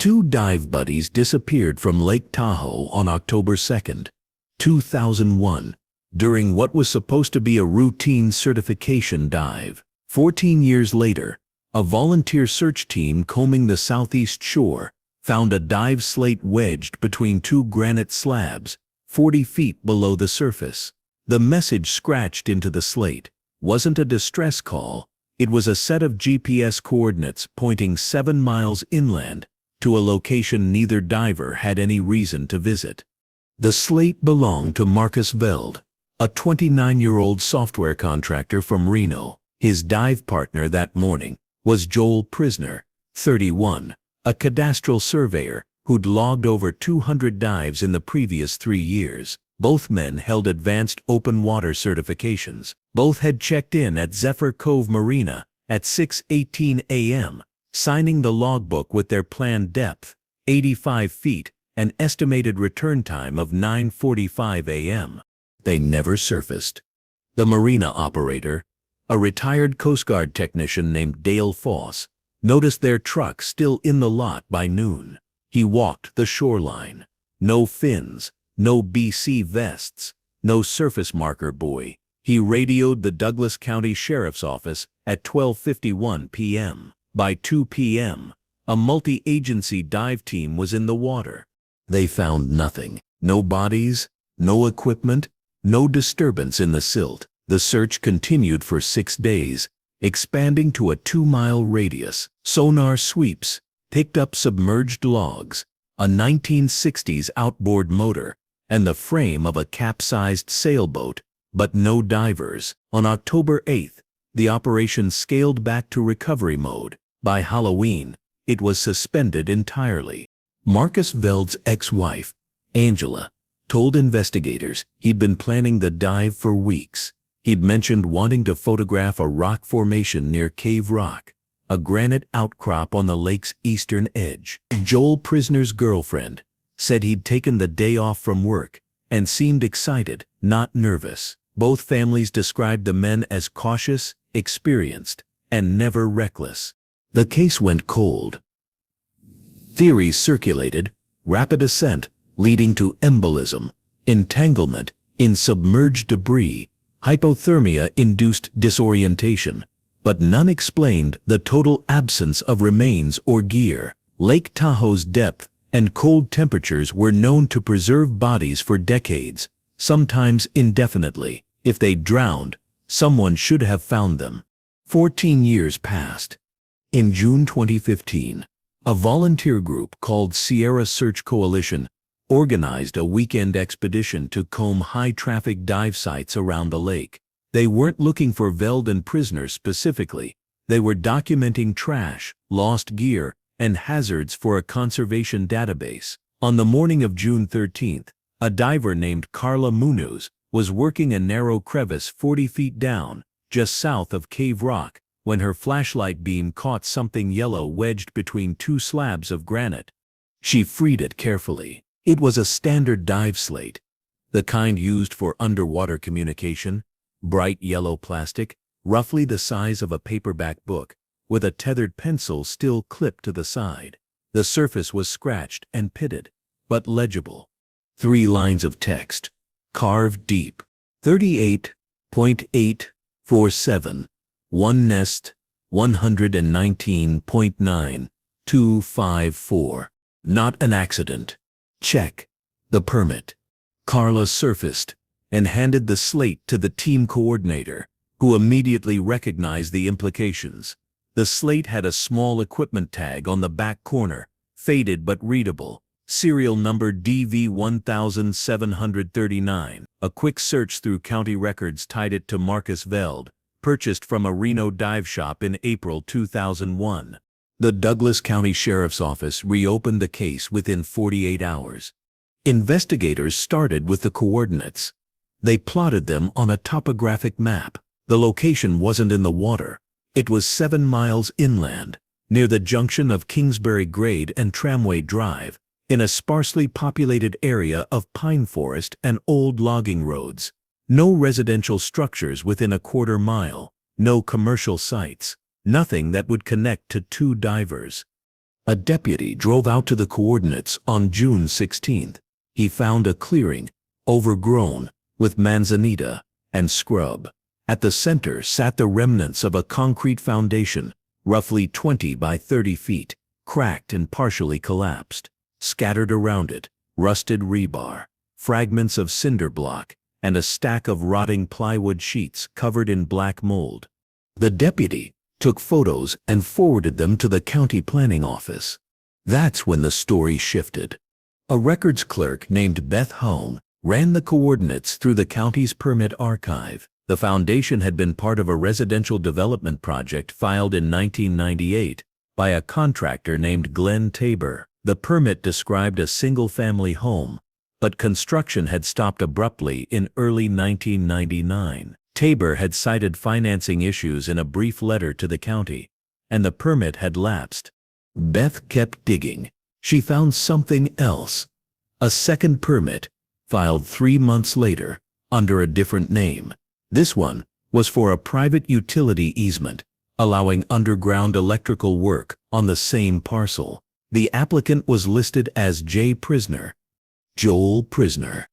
Two dive buddies disappeared from Lake Tahoe on October 2, 2001, during what was supposed to be a routine certification dive. 14 years later, a volunteer search team combing the southeast shore found a dive slate wedged between two granite slabs, 40 feet below the surface. The message scratched into the slate wasn't a distress call, it was a set of GPS coordinates pointing 7 miles inland to a location neither diver had any reason to visit. The slate belonged to Marcus Veld, a 29-year-old software contractor from Reno. His dive partner that morning was Joel Prisner, 31, a cadastral surveyor who'd logged over 200 dives in the previous 3 years. Both men held advanced open water certifications. Both had checked in at Zephyr Cove Marina at 6:18 a.m., signing the logbook with their planned depth, 85 feet, and estimated return time of 9:45 a.m. They never surfaced. The marina operator, a retired Coast Guard technician named Dale Foss, noticed their truck still in the lot by noon. He walked the shoreline. No fins, no BC vests, no surface marker buoy. He radioed the Douglas County Sheriff's Office at 12:51 p.m. By 2 p.m., a multi-agency dive team was in the water. They found nothing. No bodies, no equipment, no disturbance in the silt. The search continued for 6 days, expanding to a 2-mile radius. Sonar sweeps picked up submerged logs, a 1960s outboard motor, and the frame of a capsized sailboat, but no divers. On October 8th, the operation scaled back to recovery mode. By Halloween, it was suspended entirely. Marcus Veld's ex-wife, Angela, told investigators he'd been planning the dive for weeks. He'd mentioned wanting to photograph a rock formation near Cave Rock, a granite outcrop on the lake's eastern edge. Joel Prisner's girlfriend said he'd taken the day off from work and seemed excited, not nervous. Both families described the men as cautious, experienced, and never reckless. The case went cold. Theories circulated: rapid ascent leading to embolism, entanglement in submerged debris, hypothermia-induced disorientation, but none explained the total absence of remains or gear. Lake Tahoe's depth and cold temperatures were known to preserve bodies for decades, sometimes indefinitely. If they drowned, someone should have found them. 14 years passed. In June 2015, a volunteer group called Sierra Search Coalition organized a weekend expedition to comb high-traffic dive sites around the lake. They weren't looking for Veld and Prisner specifically. They were documenting trash, lost gear, and hazards for a conservation database. On the morning of June 13th, a diver named Carla Munoz was working a narrow crevice 40 feet down, just south of Cave Rock, when her flashlight beam caught something yellow wedged between two slabs of granite. She freed it carefully. It was a standard dive slate, the kind used for underwater communication, bright yellow plastic, roughly the size of a paperback book, with a tethered pencil still clipped to the side. The surface was scratched and pitted, but legible. 3 lines of text, carved deep. 38.847. 1 nest, 119.9254. Not an accident. Check. The permit. Carla surfaced and handed the slate to the team coordinator, who immediately recognized the implications. The slate had a small equipment tag on the back corner, faded but readable. Serial number DV1739. A quick search through county records tied it to Marcus Veld, purchased from a Reno dive shop in April 2001. The Douglas County Sheriff's Office reopened the case within 48 hours. Investigators started with the coordinates. They plotted them on a topographic map. The location wasn't in the water. It was 7 miles inland, near the junction of Kingsbury Grade and Tramway Drive, in a sparsely populated area of pine forest and old logging roads. No residential structures within a quarter mile, no commercial sites, nothing that would connect to 2 divers. A deputy drove out to the coordinates on June 16th. He found a clearing, overgrown, with manzanita and scrub. At the center sat the remnants of a concrete foundation, roughly 20 by 30 feet, cracked and partially collapsed. Scattered around it, rusted rebar, fragments of cinder block, and a stack of rotting plywood sheets covered in black mold. The deputy took photos and forwarded them to the county planning office. That's when the story shifted. A records clerk named Beth Hone ran the coordinates through the county's permit archive. The foundation had been part of a residential development project filed in 1998 by a contractor named Glenn Tabor. The permit described a single-family home, but construction had stopped abruptly in early 1999. Tabor had cited financing issues in a brief letter to the county, and the permit had lapsed. Beth kept digging. She found something else. A second permit, filed 3 months later, under a different name. This one was for a private utility easement, allowing underground electrical work on the same parcel. The applicant was listed as J. Prisoner, Joel Prisoner,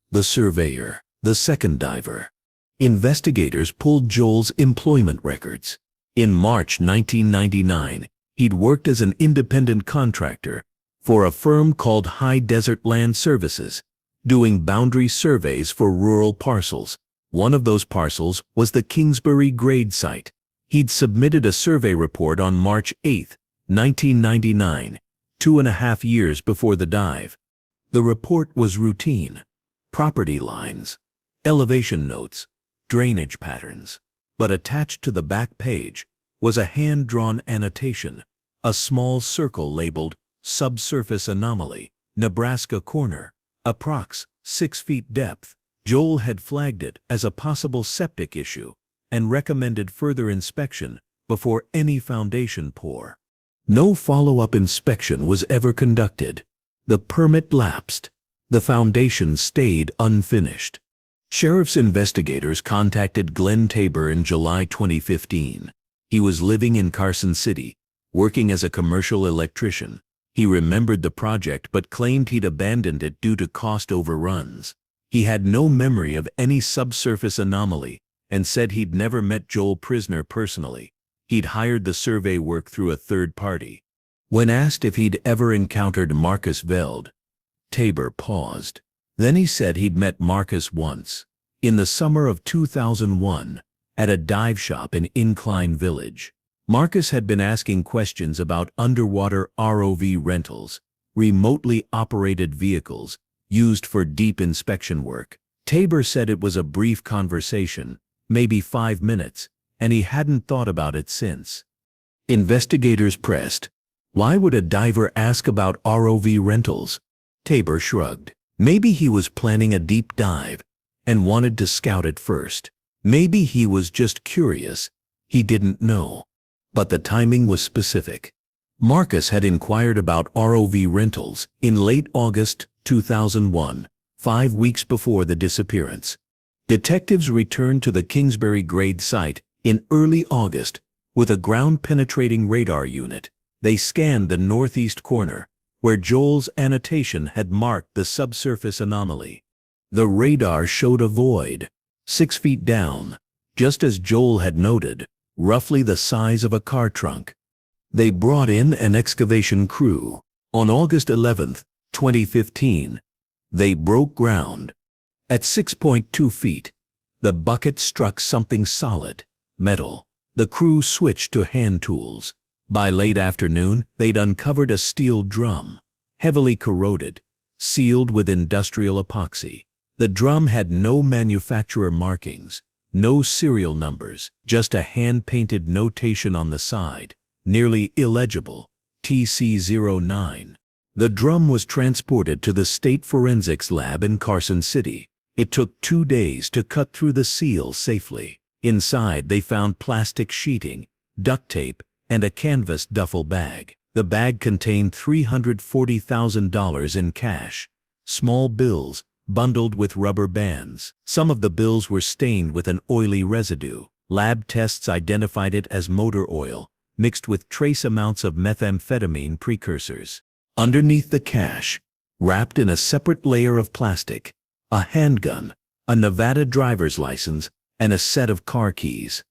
the surveyor, the second diver. Investigators pulled Joel's employment records. In March 1999, he'd worked as an independent contractor for a firm called High Desert Land Services, doing boundary surveys for rural parcels. One of those parcels was the Kingsbury grade site. He'd submitted a survey report on March 8, 1999, 2.5 years before the dive. The report was routine: property lines, elevation notes, drainage patterns. But attached to the back page was a hand-drawn annotation, a small circle labeled Subsurface Anomaly, Nebraska Corner, approx. 6 feet depth. Joel had flagged it as a possible septic issue and recommended further inspection before any foundation pour. No follow-up inspection was ever conducted. The permit lapsed. The foundation stayed unfinished. Sheriff's investigators contacted Glenn Tabor in July 2015. He was living in Carson City, working as a commercial electrician. He remembered the project but claimed he'd abandoned it due to cost overruns. He had no memory of any subsurface anomaly and said he'd never met Joel Prisoner personally. He'd hired the survey work through a third party. When asked if he'd ever encountered Marcus Veld, Tabor paused. Then he said he'd met Marcus once, in the summer of 2001, at a dive shop in Incline Village. Marcus had been asking questions about underwater ROV rentals, remotely operated vehicles used for deep inspection work. Tabor said it was a brief conversation, maybe 5 minutes, and he hadn't thought about it since. Investigators pressed, "Why would a diver ask about ROV rentals?" Tabor shrugged. Maybe he was planning a deep dive and wanted to scout it first. Maybe he was just curious. He didn't know. But the timing was specific. Marcus had inquired about ROV rentals in late August 2001, 5 weeks before the disappearance. Detectives returned to the Kingsbury grade site in early August with a ground-penetrating radar unit. They scanned the northeast corner, where Joel's annotation had marked the subsurface anomaly. The radar showed a void, 6 feet down, just as Joel had noted, roughly the size of a car trunk. They brought in an excavation crew. On August 11, 2015, they broke ground. At 6.2 feet, the bucket struck something solid, metal. The crew switched to hand tools. By late afternoon, they'd uncovered a steel drum, heavily corroded, sealed with industrial epoxy. The drum had no manufacturer markings, no serial numbers, just a hand-painted notation on the side, nearly illegible, TC09. The drum was transported to the State Forensics Lab in Carson City. It took 2 days to cut through the seal safely. Inside, they found plastic sheeting, duct tape, and a canvas duffel bag. The bag contained $340,000 in cash, small bills bundled with rubber bands. Some of the bills were stained with an oily residue. Lab tests identified it as motor oil, mixed with trace amounts of methamphetamine precursors. Underneath the cache, wrapped in a separate layer of plastic, a handgun, a Nevada driver's license, and a set of car keys.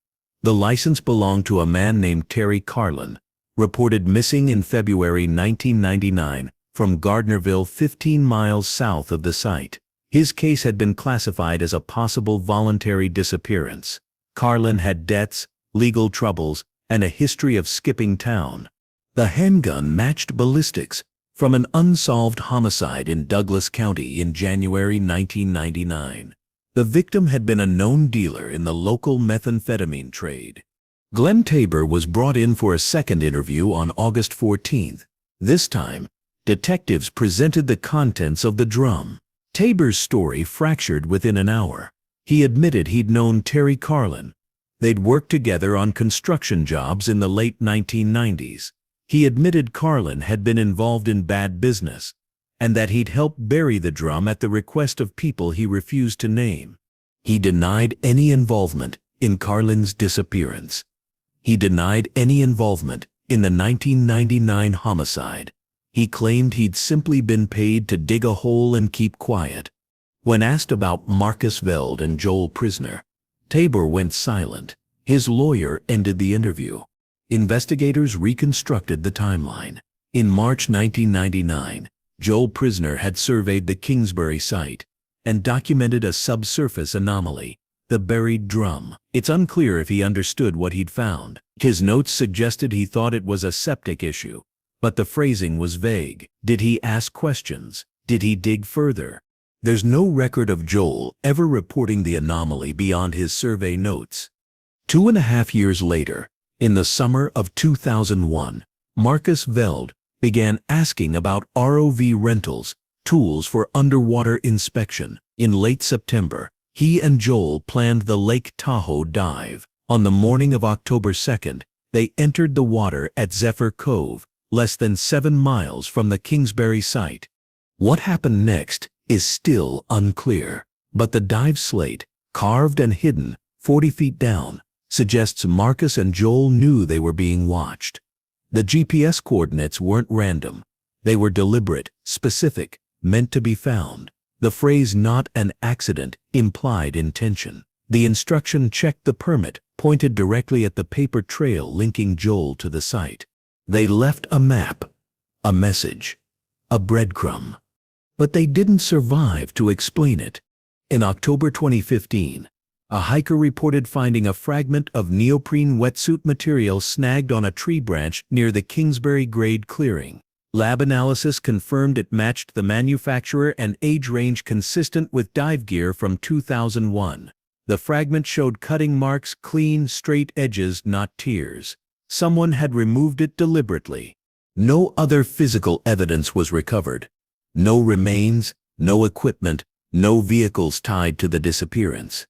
The license belonged to a man named Terry Carlin, reported missing in February 1999 from Gardnerville 15 miles south of the site. His case had been classified as a possible voluntary disappearance. Carlin had debts, legal troubles, and a history of skipping town. The handgun matched ballistics from an unsolved homicide in Douglas County in January 1999. The victim had been a known dealer in the local methamphetamine trade. Glenn Tabor was brought in for a second interview on August 14th. This time, detectives presented the contents of the drum. Tabor's story fractured within an hour. He admitted he'd known Terry Carlin. They'd worked together on construction jobs in the late 1990s. He admitted Carlin had been involved in bad business, and that he'd helped bury the drum at the request of people he refused to name. He denied any involvement in Carlin's disappearance. He denied any involvement in the 1999 homicide. He claimed he'd simply been paid to dig a hole and keep quiet. When asked about Marcus Veld and Joel Prisoner, Tabor went silent. His lawyer ended the interview. Investigators reconstructed the timeline. In March 1999, Joel Prisoner had surveyed the Kingsbury site and documented a subsurface anomaly, the buried drum. It's unclear if he understood what he'd found. His notes suggested he thought it was a septic issue, but the phrasing was vague. Did he ask questions? Did he dig further? There's no record of Joel ever reporting the anomaly beyond his survey notes. 2.5 years later, in the summer of 2001, Marcus Veld began asking about ROV rentals, tools for underwater inspection. In late September, he and Joel planned the Lake Tahoe dive. On the morning of October 2nd, they entered the water at Zephyr Cove, less than 7 miles from the Kingsbury site. What happened next is still unclear, but the dive slate, carved and hidden 40 feet down, suggests Marcus and Joel knew they were being watched. The GPS coordinates weren't random. They were deliberate, specific, meant to be found. The phrase "not an accident" implied intention. The instruction "check the permit" pointed directly at the paper trail linking Joel to the site. They left a map, a message, a breadcrumb. But they didn't survive to explain it. In October 2015, a hiker reported finding a fragment of neoprene wetsuit material snagged on a tree branch near the Kingsbury Grade clearing. Lab analysis confirmed it matched the manufacturer and age range consistent with dive gear from 2001. The fragment showed cutting marks, clean, straight edges, not tears. Someone had removed it deliberately. No other physical evidence was recovered. No remains, no equipment, no vehicles tied to the disappearance.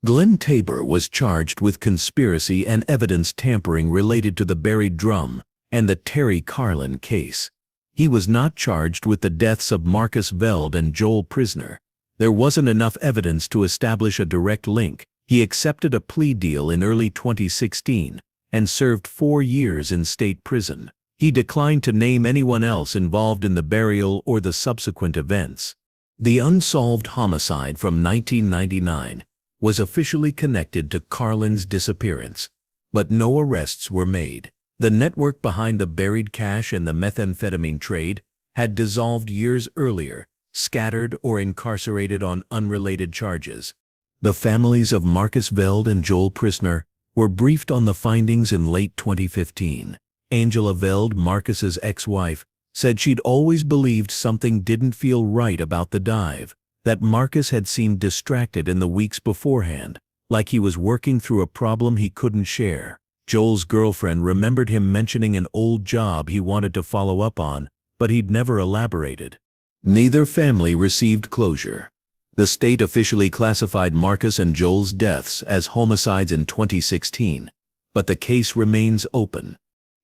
Glenn Tabor was charged with conspiracy and evidence tampering related to the buried drum and the Terry Carlin case. He was not charged with the deaths of Marcus Veld and Joel Prisoner. There wasn't enough evidence to establish a direct link. He accepted a plea deal in early 2016 and served 4 years in state prison. He declined to name anyone else involved in the burial or the subsequent events. The unsolved homicide from 1999 was officially connected to Carlin's disappearance, but no arrests were made. The network behind the buried cache and the methamphetamine trade had dissolved years earlier, scattered or incarcerated on unrelated charges. The families of Marcus Veld and Joel Prisoner were briefed on the findings in late 2015. Angela Veld, Marcus's ex-wife, said she'd always believed something didn't feel right about the dive, that Marcus had seemed distracted in the weeks beforehand, like he was working through a problem he couldn't share. Joel's girlfriend remembered him mentioning an old job he wanted to follow up on, but he'd never elaborated. Neither family received closure. The state officially classified Marcus and Joel's deaths as homicides in 2016, but the case remains open.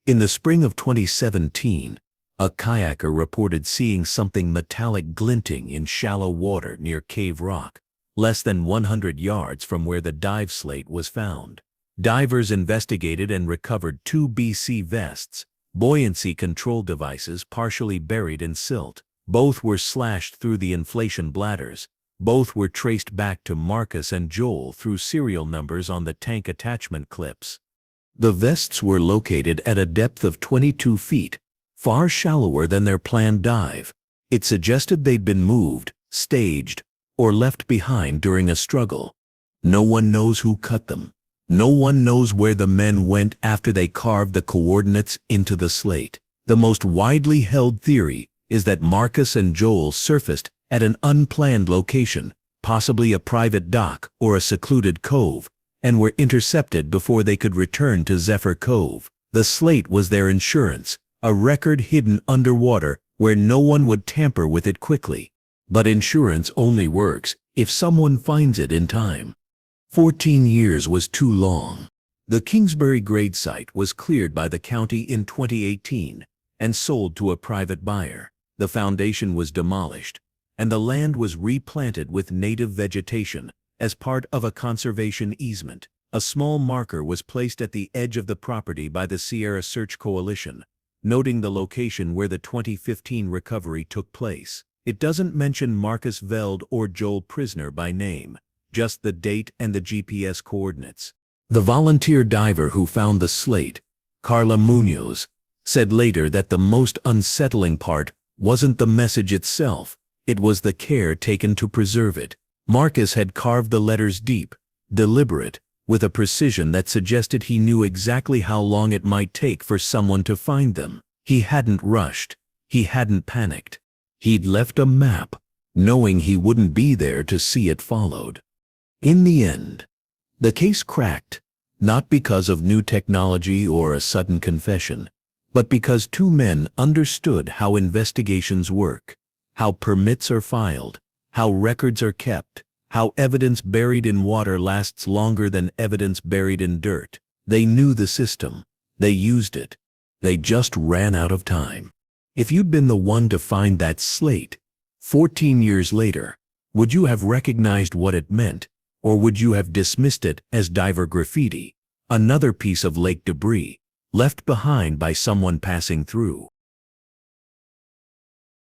In the spring of 2017, a kayaker reported seeing something metallic glinting in shallow water near Cave Rock, less than 100 yards from where the dive slate was found. Divers investigated and recovered 2 BC vests, buoyancy control devices partially buried in silt. Both were slashed through the inflation bladders. Both were traced back to Marcus and Joel through serial numbers on the tank attachment clips. The vests were located at a depth of 22 feet, far shallower than their planned dive. It suggested they'd been moved, staged, or left behind during a struggle. No one knows who cut them. No one knows where the men went after they carved the coordinates into the slate. The most widely held theory is that Marcus and Joel surfaced at an unplanned location, possibly a private dock or a secluded cove, and were intercepted before they could return to Zephyr Cove. The slate was their insurance, a record hidden underwater where no one would tamper with it quickly. But insurance only works if someone finds it in time. 14 years was too long. The Kingsbury grade site was cleared by the county in 2018 and sold to a private buyer. The foundation was demolished, and the land was replanted with native vegetation as part of a conservation easement. A small marker was placed at the edge of the property by the Sierra Search Coalition, noting the location where the 2015 recovery took place. It doesn't mention Marcus Veld or Joel Prisoner by name, just the date and the GPS coordinates. The volunteer diver who found the slate, Carla Munoz, said later that the most unsettling part wasn't the message itself, it was the care taken to preserve it. Marcus had carved the letters deep, deliberate, with a precision that suggested he knew exactly how long it might take for someone to find them. He hadn't rushed. He hadn't panicked. He'd left a map, knowing he wouldn't be there to see it followed. In the end, the case cracked, not because of new technology or a sudden confession, but because 2 men understood how investigations work, how permits are filed, how records are kept, how evidence buried in water lasts longer than evidence buried in dirt. They knew the system. They used it. They just ran out of time. If you'd been the one to find that slate 14 years later, would you have recognized what it meant, or would you have dismissed it as diver graffiti, another piece of lake debris, left behind by someone passing through?